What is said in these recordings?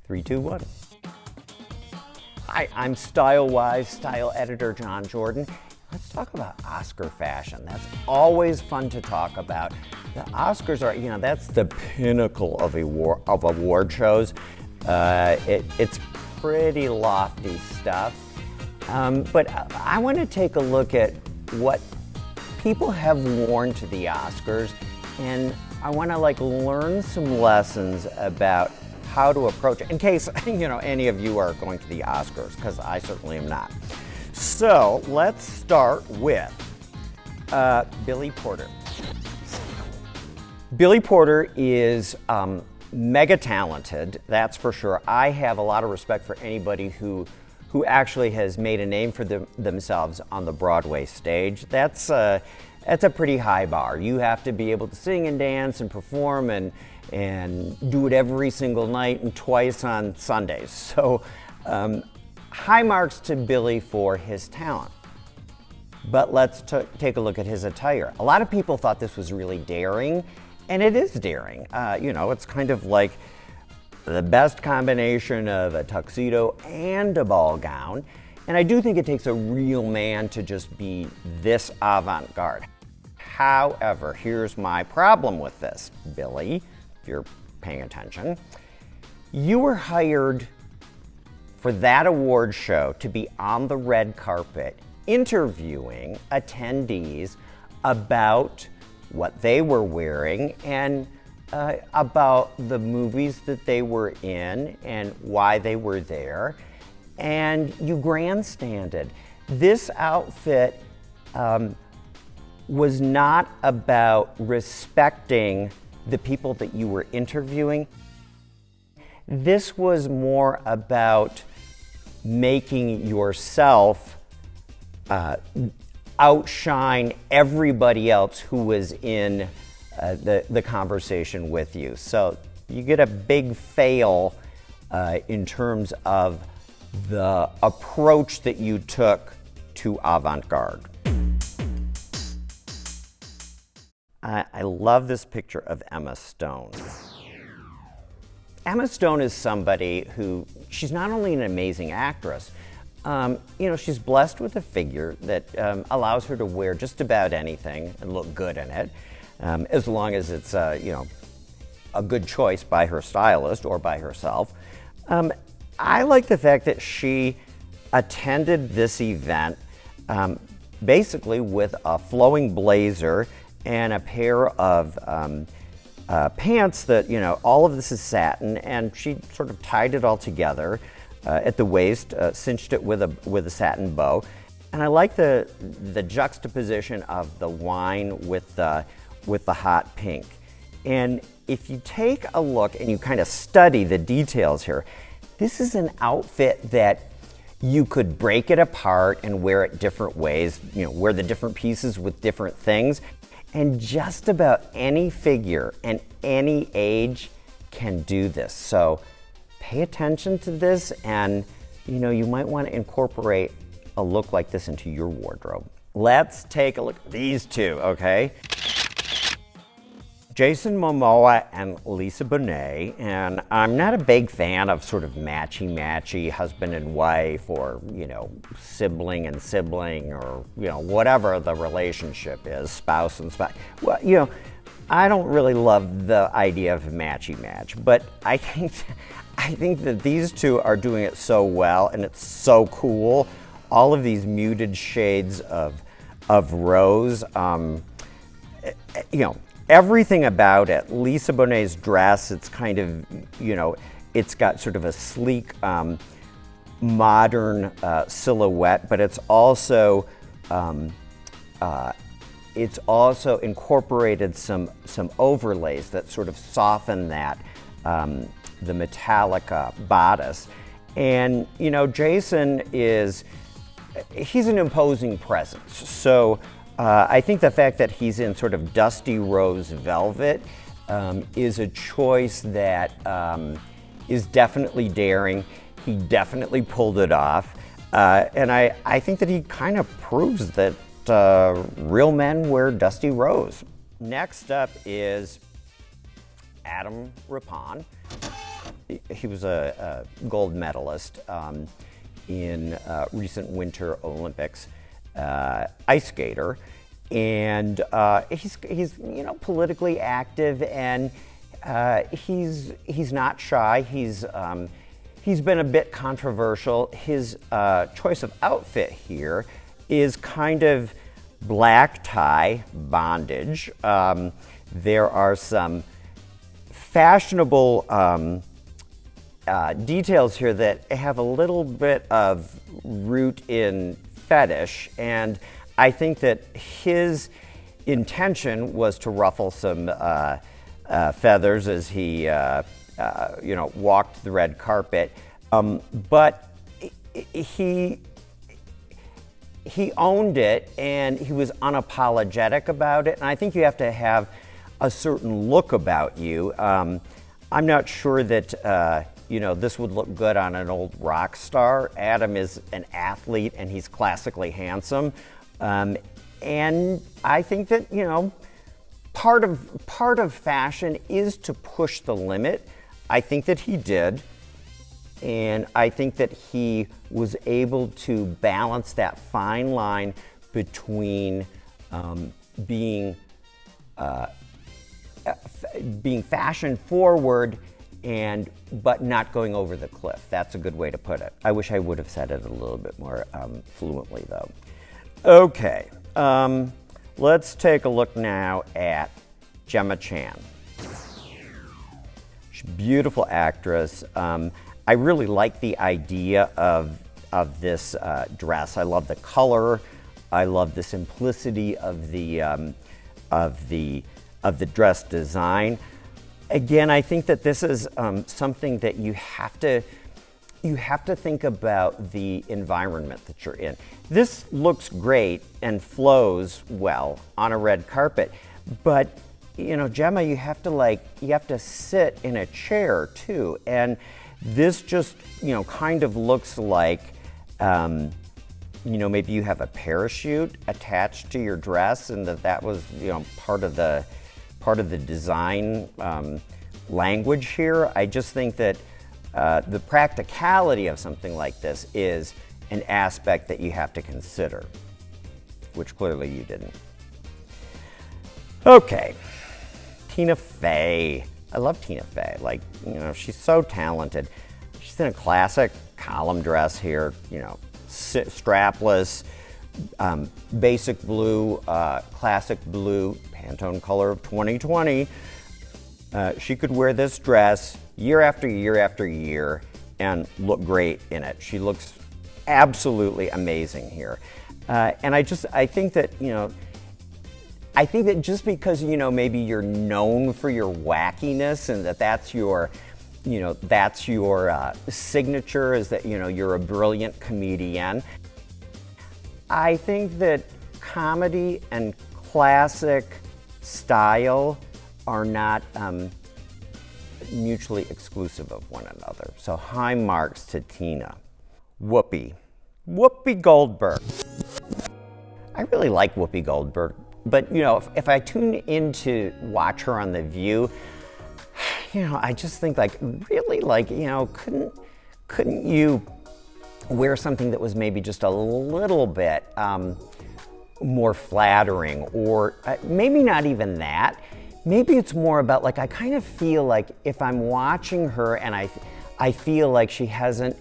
3, 2, 1. Hi, I'm StyleWise style editor John Jordan. Let's talk about Oscar fashion. That's always fun to talk about. The Oscars are, that's the pinnacle of award shows. It's pretty lofty stuff. But I want to take a look at what people have worn to the Oscars, and I want to learn some lessons about how to approach it, in case any of you are going to the Oscars, because I certainly am not. So let's start with Billy Porter. Billy Porter is mega talented, that's for sure. I have a lot of respect for anybody who actually has made a name for themselves on the Broadway stage. That's a pretty high bar. You have to be able to sing and dance and perform and do it every single night and twice on Sundays. So high marks to Billy for his talent. But let's take a look at his attire. A lot of people thought this was really daring, and it is daring. It's kind of like the best combination of a tuxedo and a ball gown. And I do think it takes a real man to just be this avant-garde. However, here's my problem with this. Billy, if you're paying attention, you were hired for that award show to be on the red carpet interviewing attendees about what they were wearing and about the movies that they were in and why they were there. And you grandstanded. This outfit was not about respecting the people that you were interviewing. This was more about making yourself outshine everybody else who was in the conversation with you. So you get a big fail in terms of the approach that you took to avant-garde. I love this picture of Emma Stone. Emma Stone is somebody who, she's not only an amazing actress, she's blessed with a figure that allows her to wear just about anything and look good in it, as long as it's a good choice by her stylist or by herself. I like the fact that she attended this event basically with a flowing blazer and a pair of pants that, all of this is satin, and she sort of tied it all together at the waist, cinched it with a satin bow. And I like the juxtaposition of the wine with the hot pink. And if you take a look and you kind of study the details here, this is an outfit that you could break it apart and wear it different ways, wear the different pieces with different things. And just about any figure and any age can do this. So pay attention to this, and you might want to incorporate a look like this into your wardrobe. Let's take a look at these two, okay? Jason Momoa and Lisa Bonet, and I'm not a big fan of sort of matchy-matchy husband and wife, or sibling and sibling, or whatever the relationship is, spouse and spouse. Well, I don't really love the idea of matchy-match, but I think that these two are doing it so well, and it's so cool. All of these muted shades of rose, everything about it. Lisa Bonet's dress, it's kind of, it's got sort of a sleek, modern silhouette, but it's also incorporated some overlays that sort of soften that, the metallic bodice. And, Jason he's an imposing presence. So I think the fact that he's in sort of dusty rose velvet is a choice that is definitely daring. He definitely pulled it off. And I think that he kind of proves that real men wear dusty rose. Next up is Rippon. he was a gold medalist in recent Winter Olympics, ice skater, and he's politically active, and he's not shy. He's been a bit controversial. His choice of outfit here is kind of black tie bondage. There are some fashionable details here that have a little bit of root in fetish, and I think that his intention was to ruffle some feathers as he walked the red carpet, but he owned it, and he was unapologetic about it, and I think you have to have a certain look about you. I'm not sure that this would look good on an old rock star. Adam is an athlete, and he's classically handsome, and I think that part of fashion is to push the limit. I think that he did, and I think that he was able to balance that fine line between being fashion forward but not going over the cliff. That's a good way to put it. I wish I would have said it a little bit more fluently, though. Okay, let's take a look now at Gemma Chan. She's a beautiful actress. I really like the idea of this dress. I love the color. I love the simplicity of the dress design. Again, I think that this is something that you have to think about the environment that you're in. This looks great and flows well on a red carpet, but Gemma, you have to sit in a chair too, and this just kind of looks like maybe you have a parachute attached to your dress, and that was part of the design language here. I just think that the practicality of something like this is an aspect that you have to consider, which clearly you didn't. Okay, Tina Fey. I love Tina Fey. She's so talented. She's in a classic column dress here, strapless, basic blue, classic blue, Pantone color of 2020. She could wear this dress year after year after year and look great in it. She looks absolutely amazing here. And I think that just because maybe you're known for your wackiness, and that's your signature, is that you're a brilliant comedian. I think that comedy and classic style are not mutually exclusive of one another. So high marks to Tina. Whoopi Goldberg. I really like Whoopi Goldberg, but if I tune in to watch her on The View, I just think really couldn't you wear something that was maybe just a little bit more flattering, or maybe not even that. Maybe it's more about I kind of feel like if I'm watching her and I feel like she hasn't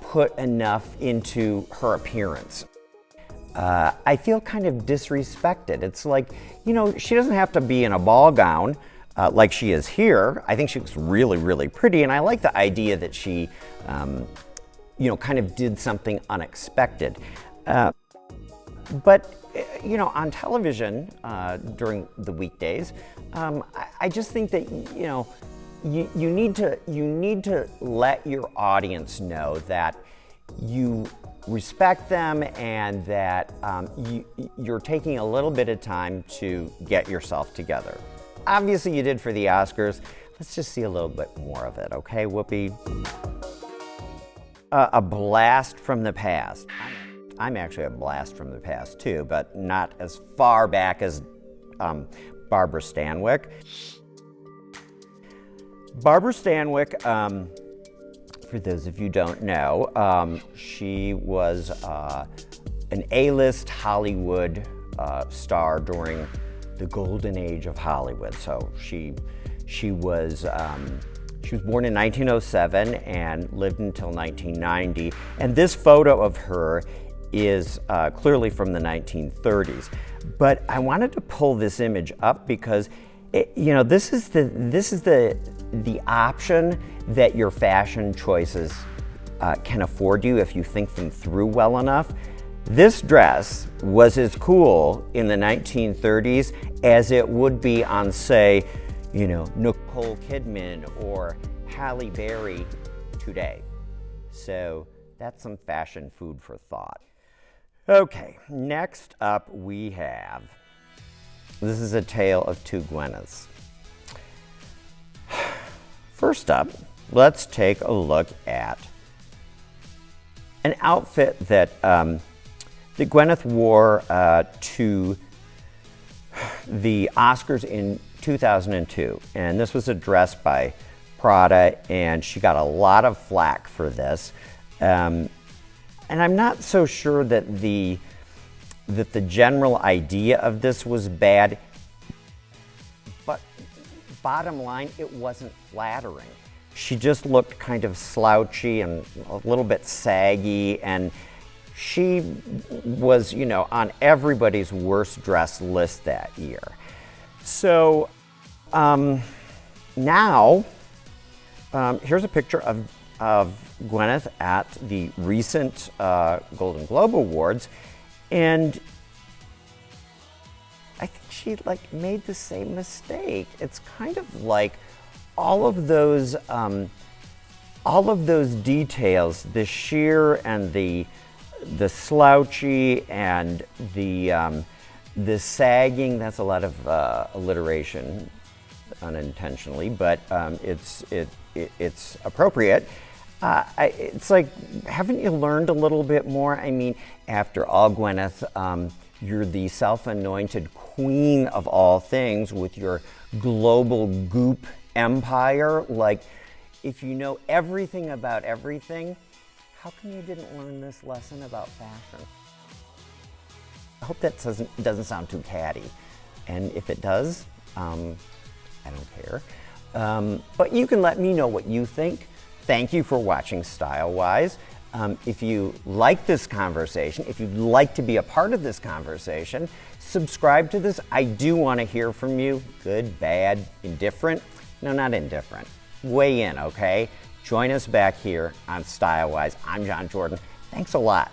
put enough into her appearance. I feel kind of disrespected. It's she doesn't have to be in a ball gown like she is here. I think she looks really, really pretty, and I like the idea that she, kind of did something unexpected. But on television during the weekdays, I just think that you need to let your audience know that you respect them, and that you're taking a little bit of time to get yourself together. Obviously, you did for the Oscars. Let's just see a little bit more of it, okay, Whoopi? A blast from the past. I'm actually a blast from the past too, but not as far back as Barbara Stanwyck. Barbara Stanwyck, for those of you who don't know, she was an A-list Hollywood star during the golden age of Hollywood. So she was born in 1907 and lived until 1990. And this photo of her is clearly from the 1930s. But I wanted to pull this image up because this is the option that your fashion choices can afford you if you think them through well enough. This dress was as cool in the 1930s as it would be on, say, Nicole Kidman or Halle Berry today. So that's some fashion food for thought. Okay, next up we have, this is a tale of two Gwyneths. First up, let's take a look at an outfit that Gwyneth wore to the Oscars in 2002. And this was a dress by Prada, and she got a lot of flack for this. And I'm not so sure that the general idea of this was bad, but bottom line, it wasn't flattering. She just looked kind of slouchy and a little bit saggy, and she was, on everybody's worst dress list that year. So now, here's a picture of Gwyneth at the recent Golden Globe Awards, and I think she made the same mistake. It's kind of like all of those details, the sheer and the slouchy and the sagging. That's a lot of alliteration, unintentionally, but it's appropriate. It's like, haven't you learned a little bit more? I mean, after all, Gwyneth, you're the self-anointed queen of all things with your global goop empire. Like, if you know everything about everything, how come you didn't learn this lesson about fashion? I hope that doesn't sound too catty. And if it does, I don't care. But you can let me know what you think. Thank you for watching StyleWise. If you like this conversation, if you'd like to be a part of this conversation, subscribe to this. I do want to hear from you. Good, bad, indifferent. No, not indifferent. Weigh in, okay? Join us back here on StyleWise. I'm John Jordan. Thanks a lot.